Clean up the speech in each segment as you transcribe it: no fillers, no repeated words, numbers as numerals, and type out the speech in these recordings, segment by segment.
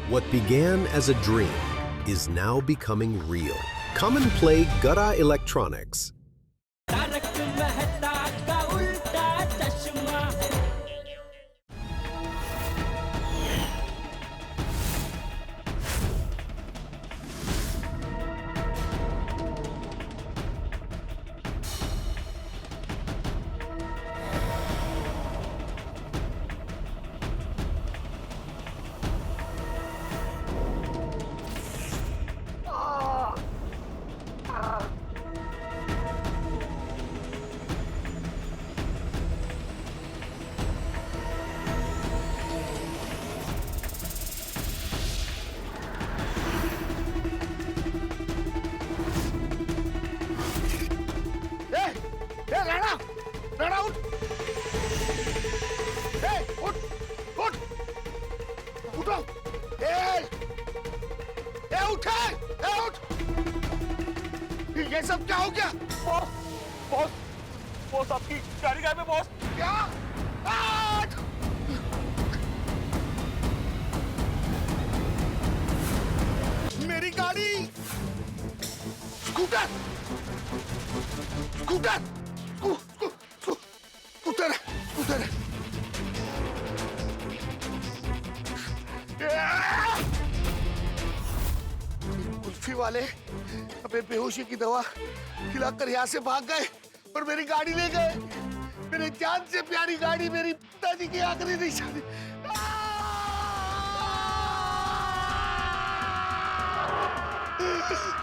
What began as a dream is now becoming real. Come and play Gada Electronics. Rana उठ! उठ! उठ! उठो! उठ! ये सब क्या हो गया? बॉस आपकी गाड़ी गायब है बॉस। क्या? मेरी गाड़ी! स्कूटर! स्कूटर! कुल्फी वाले अबे बेहोशी की दवा खिलाकर यहाँ से भाग गए और मेरी गाड़ी ले गए। मेरे जान से प्यारी गाड़ी, मेरी पिताजी की आखिरी निशानी।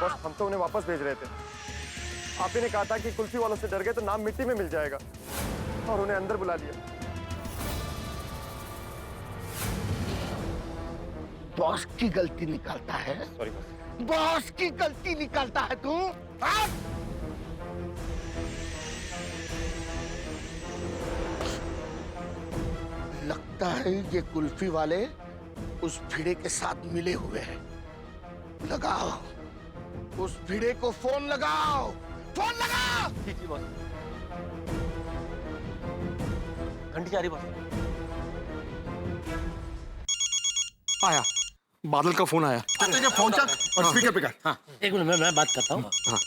बॉस हम तो उन्हें वापस भेज रहे थे। आप ही ने कहा था कि कुल्फी वालों से डर गए तो नाम मिट्टी में मिल जाएगा और उन्हें अंदर बुला लिया। बॉस की गलती निकालता है? Sorry boss. बॉस की गलती निकालता है तू? हाँ? लगता है ये कुल्फी वाले उस भिड़े के साथ मिले हुए हैं। लगाओ उस भिड़े को, फोन लगाओ, फोन लगाओ। जी बॉस। घंटी जा रही बॉस। आया, बादल का फोन आया। जब फोन चक और स्पीकर पे कर। हाँ, एक मिनट मैं बात करता हूँ। हाँ।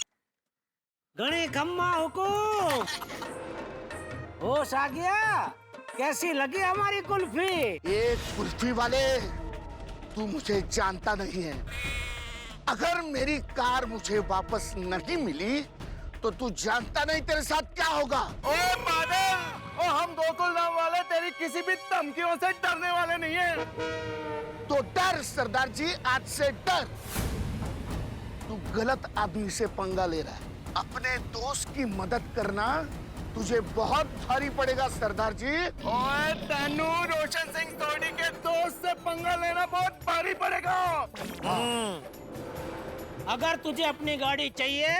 गणे खम्मा हुकुम, होश आ गया? कैसी लगी हमारी कुल्फी? ये कुल्फी वाले, तू मुझे जानता नहीं है। अगर मेरी कार मुझे वापस नहीं मिली तो तू जानता नहीं तेरे साथ क्या होगा। ओए बादल, ओ हम गोकुल धाम वाले तेरी किसी भी धमकियों से डरने वाले नहीं हैं। तो डर सरदार जी, आज से डर। तू गलत आदमी से पंगा ले रहा है। अपने दोस्त की मदद करना तुझे बहुत भारी पड़ेगा सरदार जी। ओए तनु, रोशन सिंह सोनी के दोस्त से पंगा लेना बहुत भारी पड़ेगा। अगर तुझे अपनी गाड़ी चाहिए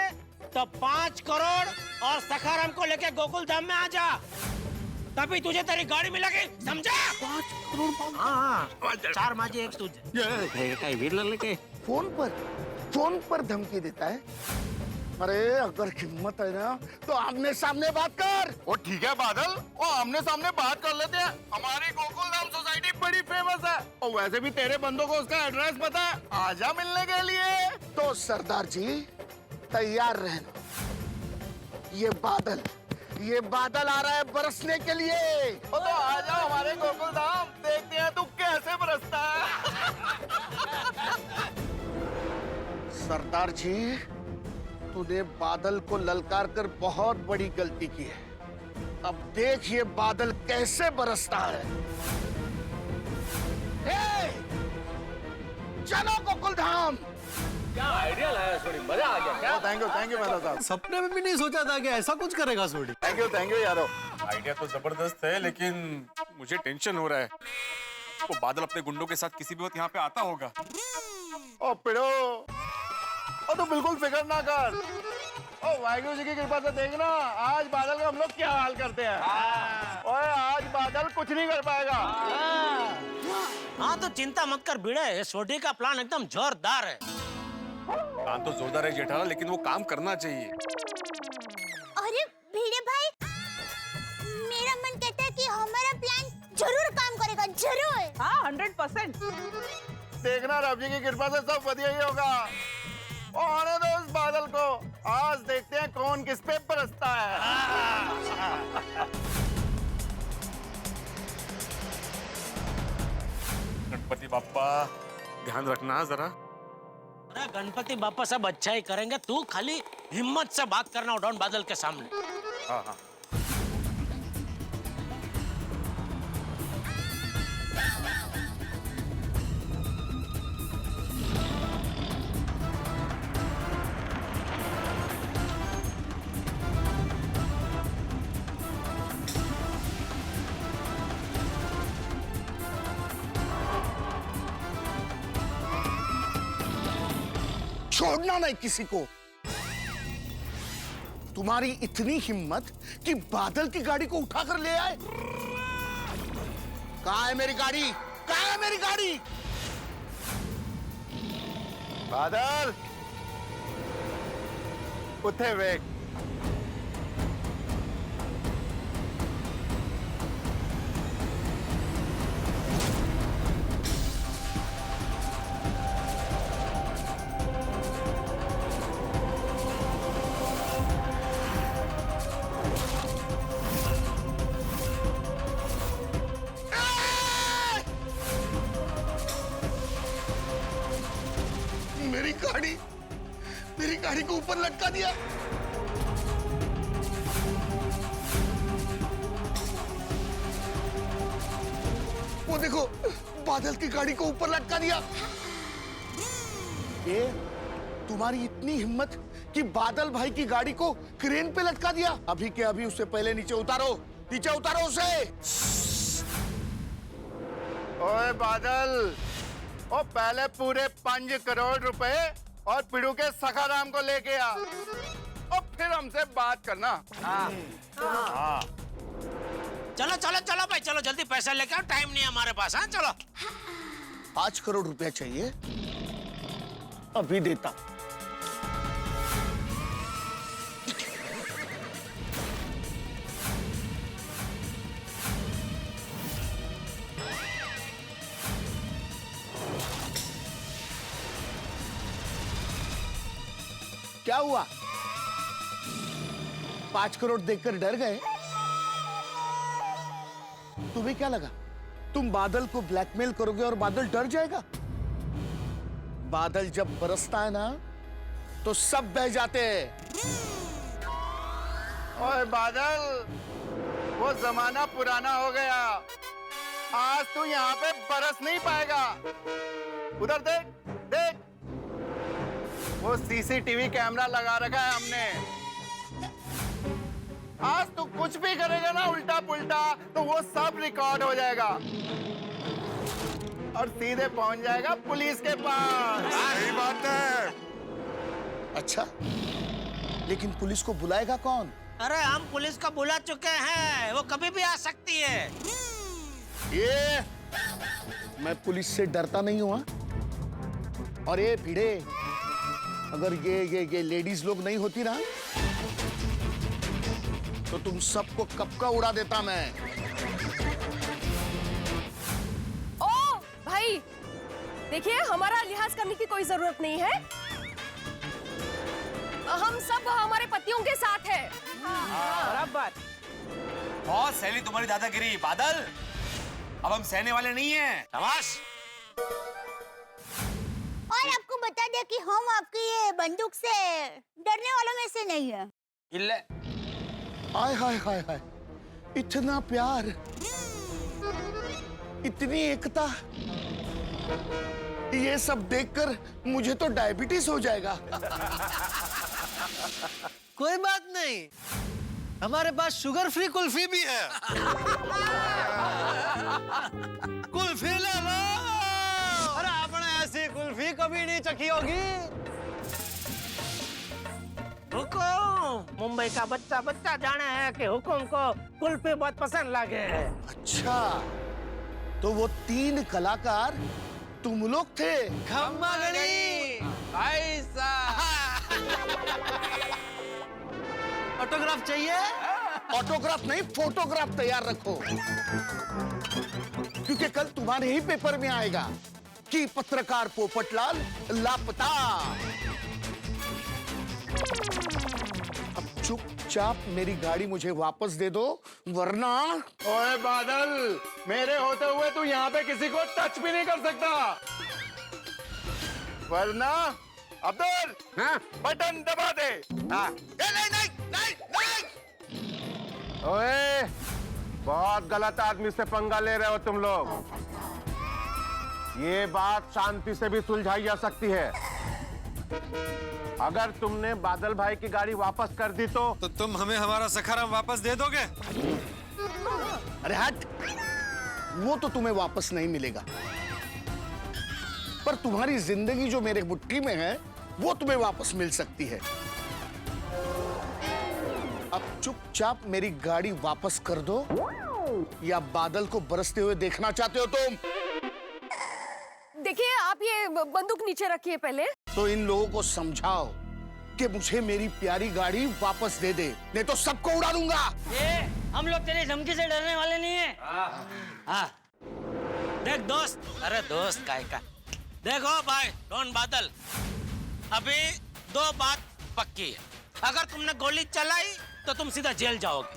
तो 5 करोड़ और सखाराम को लेके गोकुल धाम में आ जा, तभी तुझे तेरी गाड़ी मिलेगी, समझा? 5 करोड़? हाँ, 4 माझे 1 तुझे। काय वीरला लेके फोन पर धमकी देता है। अरे अगर हिम्मत है ना तो आमने सामने बात कर। ओ ठीक है बादल, ओ आमने सामने बात कर लेते हैं। हमारी गोकुल धाम सोसाइटी बड़ी फेमस है और वैसे भी तेरे बंदों को उसका एड्रेस पता है। आजा मिलने के लिए। तो सरदार जी तैयार रहना। ये बादल आ रहा है बरसने के लिए। ओ तो आजा हमारे गोकुल धाम, देखते हैं तू कैसे बरसता है। सरदार जी, तूने बादल को ललकार कर बहुत बड़ी गलती की है। अब देख ये बादल कैसे बरसता है। चलो गोकुल धाम। क्या आइडिया लाया सोनी, मजा आ गया क्या? थैंक यू मेहता साहब। सपने में भी नहीं सोचा था कि ऐसा कुछ करेगा Sodhi. Thank you Yadav. Idea तो जबरदस्त है लेकिन मुझे टेंशन हो रहा है। वो बादल अपने गुंडों के साथ किसी भी वक्त यहाँ पे आता होगा। ओ पिड़ो, ओ तो बिल्कुल फिक्र ना कर। ओ वाहिगुरु जी की कृपा से देखना आज बादल का हम लोग क्या हाल करते हैं। ओए आज बादल कुछ नहीं कर पाएगा। हाँ तो चिंता मत कर भिड़े, सोडी का प्लान एकदम जोरदार है। प्लान तो जोरदार है जेठाला, लेकिन वो काम करना चाहिए। अरे भिड़े भाई, मेरा मन कहता है कि हमारा प्लान जरूर काम करेगा, जरूर। हाँ 100%। देखना रब जी की कृपा से सब बढ़िया ही होगा। और आने दो उस बादल को, आज देखते हैं कौन किस पे बरसता है। गणपति बाप्पा ध्यान रखना जरा। अरे गणपति बापा सब अच्छा ही करेंगे, तू खाली हिम्मत से बात करना डॉन बादल के सामने। हाँ हाँ। छोड़ना नहीं किसी को। तुम्हारी इतनी हिम्मत कि बादल की गाड़ी को उठाकर ले आए। कहाँ है मेरी गाड़ी? कहाँ है मेरी गाड़ी? बादल उठे वे। मेरी गाड़ी को ऊपर लटका दिया। वो देखो, बादल की गाड़ी को ऊपर लटका दिया। ये तुम्हारी इतनी हिम्मत कि बादल भाई की गाड़ी को क्रेन पे लटका दिया। अभी के अभी उसे पहले नीचे उतारो, नीचे उतारो उसे। ओए बादल, ओ पहले पूरे 5 करोड़ रुपए और पिड़ू के सखाराम को लेके आ, और फिर हमसे बात करना। हाँ। चलो चलो चलो भाई, चलो जल्दी पैसा लेके आओ, टाइम नहीं है हमारे पास। हाँ चलो। 5 करोड़ रुपया चाहिए, अभी देता। क्या हुआ? 5 करोड़ देखकर डर गए? तुम्हें क्या लगा तुम बादल को ब्लैकमेल करोगे और बादल डर जाएगा? बादल जब बरसता है ना तो सब बह जाते हैं। ओए बादल, वो जमाना पुराना हो गया, आज तू यहाँ पे बरस नहीं पाएगा। उधर देख देख, वो सीसीटीवी कैमरा लगा रखा है हमने। आज तू कुछ भी करेगा ना उल्टा पुल्टा तो वो सब रिकॉर्ड हो जाएगा और सीधे पहुंच जाएगा पुलिस के पास। सही बात है। अच्छा, लेकिन पुलिस को बुलाएगा कौन? अरे हम पुलिस को बुला चुके हैं, वो कभी भी आ सकती है। ये मैं पुलिस से डरता नहीं हुआ। और ये भिड़े, अगर ये लेडीज लोग नहीं होती ना तो तुम सबको कब का उड़ा देता मैं। ओ भाई, देखिए हमारा लिहाज करने की कोई जरूरत नहीं है। हम सब हमारे पतियों के साथ हैं। बराबर। बहुत सैली तुम्हारी दादागिरी बादल, अब हम सहने वाले नहीं हैं। शाबाश। और आपको बता दे कि हम आपकी ये बंदूक से डरने वालों में से नहीं है। इल्ले हाय हाय हाय हाय, इतना प्यार, इतनी एकता, ये सब देखकर मुझे तो डायबिटीज हो जाएगा। कोई बात नहीं, हमारे पास शुगर फ्री कुल्फी भी है। कुल्फी ले लो। अरे आपने ऐसी कुल्फी कभी नहीं चखी होगी। हुकुम, मुंबई का बच्चा बच्चा जाने है कि हुकुम को कुल्फी बहुत पसंद लगे। अच्छा, तो वो 3 कलाकार तुम लोग थे? खम्मा गणी ऐसा ऑटोग्राफ चाहिए? ऑटोग्राफ नहीं, फोटोग्राफ तैयार रखो, क्योंकि कल तुम्हारे ही पेपर में आएगा। कि पत्रकार पोपटलाल लापता। अब चुपचाप मेरी गाड़ी मुझे वापस दे दो, वरना। ओए बादल, मेरे होते हुए तू यहाँ पे किसी को टच भी नहीं कर सकता, वरना अब्दुल, हाँ? बटन दबा दे। हाँ। नहीं नहीं नहीं नहीं। ओए, बहुत गलत आदमी से पंगा ले रहे हो तुम लोग। ये बात शांति से भी सुलझाई जा सकती है। अगर तुमने बादल भाई की गाड़ी वापस कर दी तो तुम हमें हमारा सखाराम वापस दे दोगे? अरे हट, वो तो तुम्हें वापस नहीं मिलेगा, पर तुम्हारी जिंदगी जो मेरे मुट्ठी में है वो तुम्हें वापस मिल सकती है। अब चुपचाप मेरी गाड़ी वापस कर दो, या बादल को बरसते हुए देखना चाहते हो तुम? देखिए, आप ये बंदूक नीचे रखिए पहले। तो इन लोगों को समझाओ कि मुझे मेरी प्यारी गाड़ी वापस दे दे, नहीं तो सबको उड़ा दूंगा। हम लोग तेरी धमकी से डरने वाले नहीं है। हाँ। देख दोस्त, अरे दोस्त काय का, देखो भाई डॉन बादल, अभी दो बात पक्की है, अगर तुमने गोली चलाई तो तुम सीधा जेल जाओगे,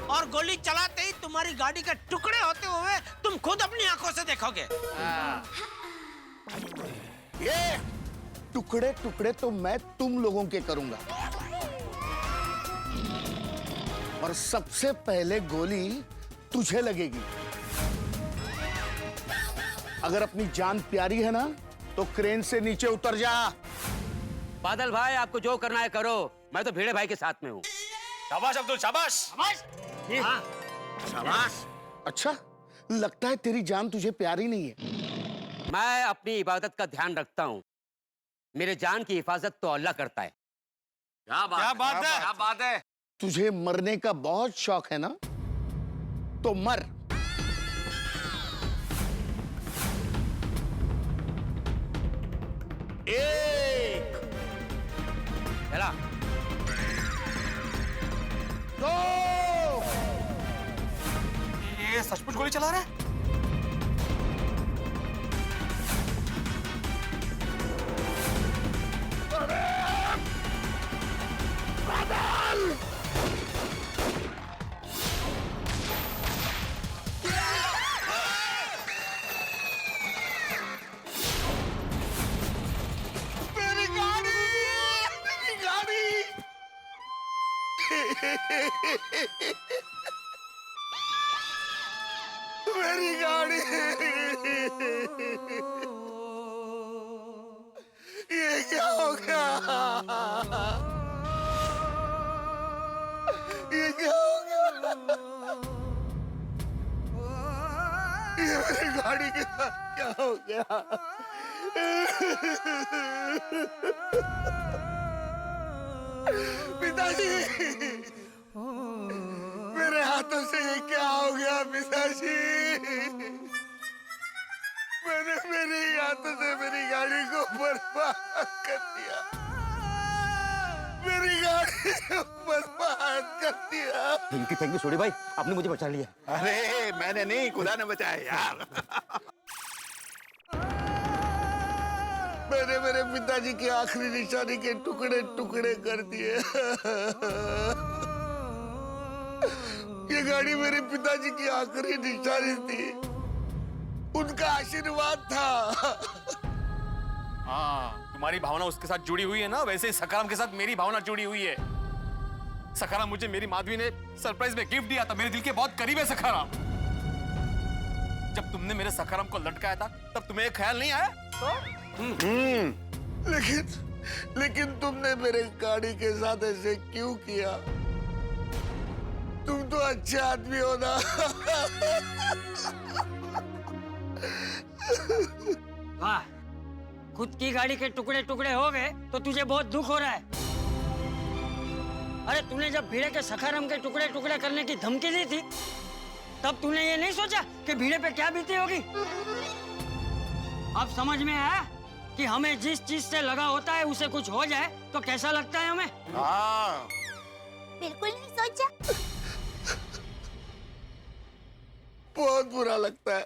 और गोली चलाते ही तुम्हारी गाड़ी के टुकड़े होते हुए तुम खुद अपनी आंखों से देखोगे। ये टुकड़े टुकड़े तो मैं तुम लोगों के करूंगा, और सबसे पहले गोली तुझे लगेगी। अगर अपनी जान प्यारी है ना तो क्रेन से नीचे उतर जा। बादल भाई, आपको जो करना है करो, मैं तो भिड़े भाई के साथ में हूँ। शाबाश अब्दुल, शाबाश। शाबाश। अच्छा, लगता है तेरी जान तुझे प्यारी नहीं है। मैं अपनी इबादत का ध्यान रखता हूँ, मेरे जान की हिफाजत तो अल्लाह करता है। क्या बात है? तुझे मरने का बहुत शौक है ना, तो मर। एक, चला। दो, ये सचमुच गोली चला रहा है? मेरी गाड़ी, ये क्या हो गया? ये क्या हो गया? ये मेरी गाड़ी के साथ क्या हो गया? पिताजी, मेरे हाथों से ये क्या हो गया पिताजी? मैंने मेरे हाथों से मेरी गाड़ी को बर्बाद कर दिया, मेरी गाड़ी को बर्बाद कर दिया। थैंक यू सोडी भाई, आपने मुझे बचा लिया। अरे मैंने नहीं, खुदा ने बचाया यार। मैंने मेरे पिताजी की आखिरी निशानी के टुकड़े टुकड़े कर दिए। ये गाड़ी मेरे पिताजी की आखिरी निशानी थी, उनका आशीर्वाद था। हाँ, तुम्हारी भावना उसके साथ जुड़ी हुई है ना, वैसे ही सखाराम के साथ मेरी भावना जुड़ी हुई है। सखाराम, मुझे मेरी माधवी ने सरप्राइज में गिफ्ट दिया था, मेरे दिल के बहुत करीब है सखाराम। जब तुमने मेरे सखाराम को लटकाया था तब तुम्हें ख्याल नहीं आया? लेकिन तुमने मेरे गाड़ी के साथ ऐसे क्यों किया? तुम तो अच्छे आदमी हो ना। वाह, खुद की गाड़ी के टुकड़े टुकड़े हो गए तो तुझे बहुत दुख हो रहा है। अरे तूने जब भीड़े के सखाराम के टुकड़े टुकड़े करने की धमकी दी थी, तब तूने ये नहीं सोचा कि भीड़े पे क्या बीती होगी? अब समझ में आया कि हमें जिस चीज से लगा होता है उसे कुछ हो जाए तो कैसा लगता है हमें? हाँ, बिल्कुल नहीं सोचा। बहुत बुरा लगता है।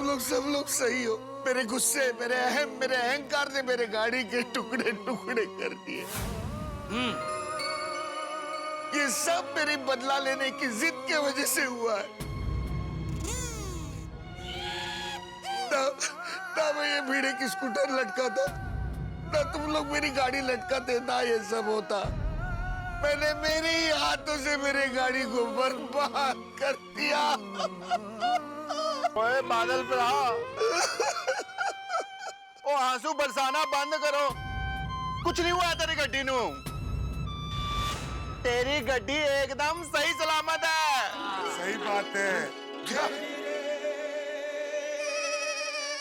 तुम लोग सब लोग सही हो। मेरे गुस्से, मेरे अहंकार ने मेरे गाड़ी के टुकड़े टुकड़े कर दिए। ये सब मेरी बदला लेने की जिद की वजह से हुआ है। ना मैं ये भीड़े की स्कूटर लटकाता, ना तुम लोग मेरी गाड़ी लटकाते, ना ये सब होता। मैंने मेरे ही हाथों से मेरे गाड़ी को बर्बाद कर दिया। ओए बादल पे ओ आंसू बरसाना बंद करो। कुछ नहीं हुआ तेरी गड्डी नू। तेरी गड्डी एकदम सही सलामत है। सही बात है। क्या?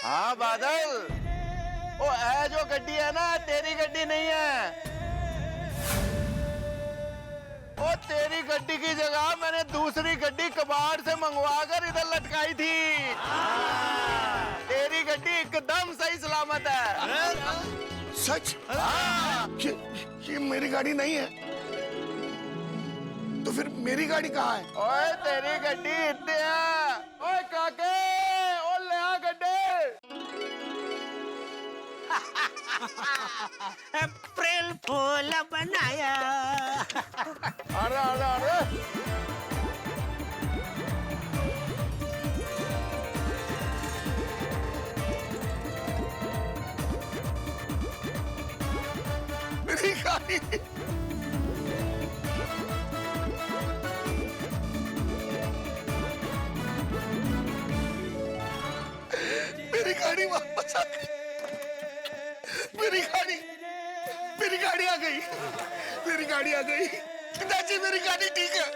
हाँ बादल, ओ है जो गड्डी है ना, तेरी गड्डी नहीं है। ओ तेरी गड्डी की जगह मैंने दूसरी गड्डी कबाड़ से मंगवा कर इधर लटकाई थी। तेरी गड्डी एकदम सही सलामत है। सच? ये मेरी गाड़ी नहीं है। तो फिर मेरी गाड़ी कहाँ है? ओए तेरी गड्डी इतने है। ओए काके, ओ ले आ गड्डी। अप्रैल फूल बनाया। अरे अरे अरे मेरी गाड़ी। मेरी गाड़ी वापस आ गई। मेरी गाड़ी आ गई। मेरी गाड़ी आ गई। पिताजी मेरी गाड़ी ठीक है।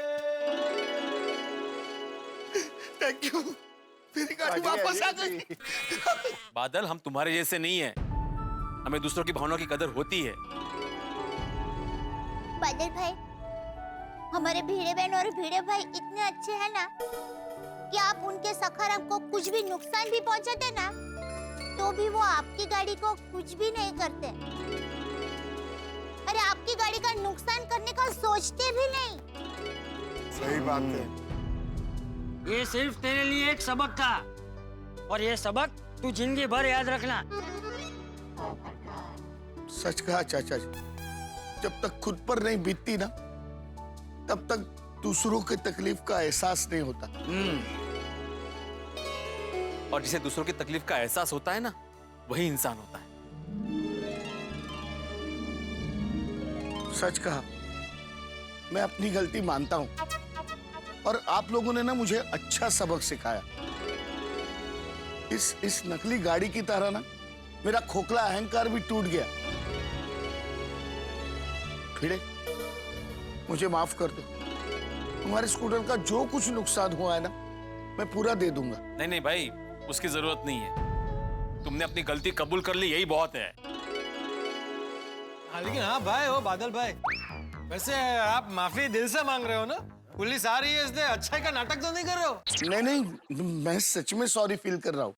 Thank you. मेरी गाड़ी वापस आ गई। बादल, हम तुम्हारे जैसे नहीं है। हमें दूसरों की भावनाओं की कदर होती है। बादल भाई, हमारे भीड़े बहन और भीड़े भाई इतने अच्छे हैं ना कि आप उनके सखाराम को कुछ भी नुकसान भी पहुंचाते ना, तो भी वो आपकी गाड़ी को कुछ भी नहीं करते। अरे आपकी गाड़ी का नुकसान करने का सोचते भी नहीं। सही बात है। ये सिर्फ तेरे लिए एक सबक था, और ये सबक तू जिंदगी भर याद रखना। सच कहा चाचा जी। जब तक खुद पर नहीं बीतती ना, तब तक दूसरों की तकलीफ का एहसास नहीं होता। और जिसे दूसरों की तकलीफ का एहसास होता है ना, वही इंसान होता है। सच कहा। मैं अपनी गलती मानता हूं, और आप लोगों ने ना मुझे अच्छा सबक सिखाया। इस नकली गाड़ी की तरह ना मेरा खोखला अहंकार भी टूट गया। भिड़े, मुझे माफ कर दो। तुम्हारे स्कूटर का जो कुछ नुकसान हुआ है ना, मैं पूरा दे दूंगा। नहीं नहीं भाई, उसकी जरूरत नहीं है। तुमने अपनी गलती कबूल कर ली, यही बहुत है। लेकिन हाँ भाई, हो बादल भाई, वैसे आप माफी दिल से मांग रहे हो ना? पुलिस आ रही है इसलिए अच्छाई का नाटक तो नहीं कर रहे हो? नहीं, मैं सच में सॉरी फील कर रहा हूँ।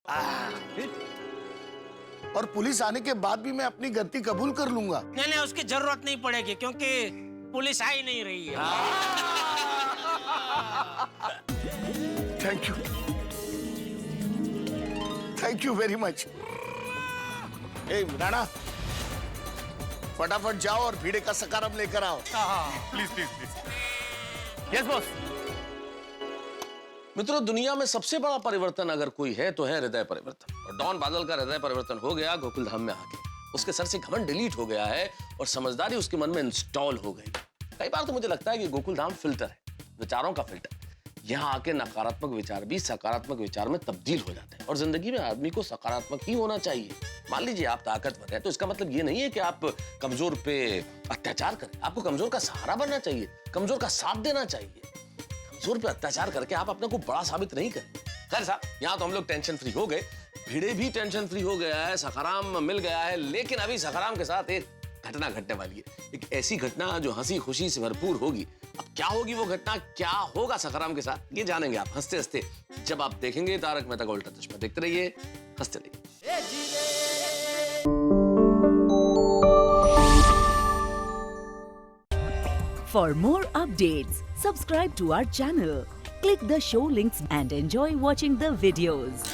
और पुलिस आने के बाद भी मैं अपनी गलती कबूल कर लूंगा। नहीं, उसकी जरूरत नहीं पड़ेगी, क्योंकि पुलिस आ ही नहीं रही है। Thank you very much. ए राणा, फटाफट जाओ और भीड़े का सकारम लेकर आओ। Please please please. Yes boss. मित्रों, दुनिया में सबसे बड़ा परिवर्तन अगर कोई है तो है हृदय परिवर्तन। और डॉन बादल का हृदय परिवर्तन हो गया गोकुल धाम में आके। उसके सर से घमंड डिलीट हो गया है और समझदारी उसके मन में इंस्टॉल हो गई। कई बार तो मुझे लगता है कि गोकुल धाम फिल्टर है, विचारों का फिल्टर। यहाँ आके नकारात्मक विचार भी सकारात्मक विचार में तब्दील हो जाते हैं। और जिंदगी में आदमी को सकारात्मक ही होना चाहिए। मान लीजिए आप ताकतवर हैं, तो इसका मतलब ये नहीं है कि आप कमजोर पे अत्याचार करें। आपको कमजोर का सहारा बनना चाहिए, कमजोर का साथ देना चाहिए। कमजोर पे अत्याचार करके आप अपने को बड़ा साबित नहीं करें। खैर साहब, यहाँ तो हम लोग टेंशन फ्री हो गए, भिड़े भी टेंशन फ्री हो गया है, सखाराम मिल गया है। लेकिन अभी सखाराम के साथ एक घटना घटने वाली है, एक ऐसी घटना जो हंसी खुशी से भरपूर होगी। अब क्या होगी वो घटना, क्या होगा सखाराम के साथ, ये जानेंगे आप हंसते हंसते जब आप देखेंगे तारक मेहता का उल्टा चश्मा। देखते रहिए, हंसते रहिए। For more updates, subscribe to our channel, click the show links and enjoy watching the videos.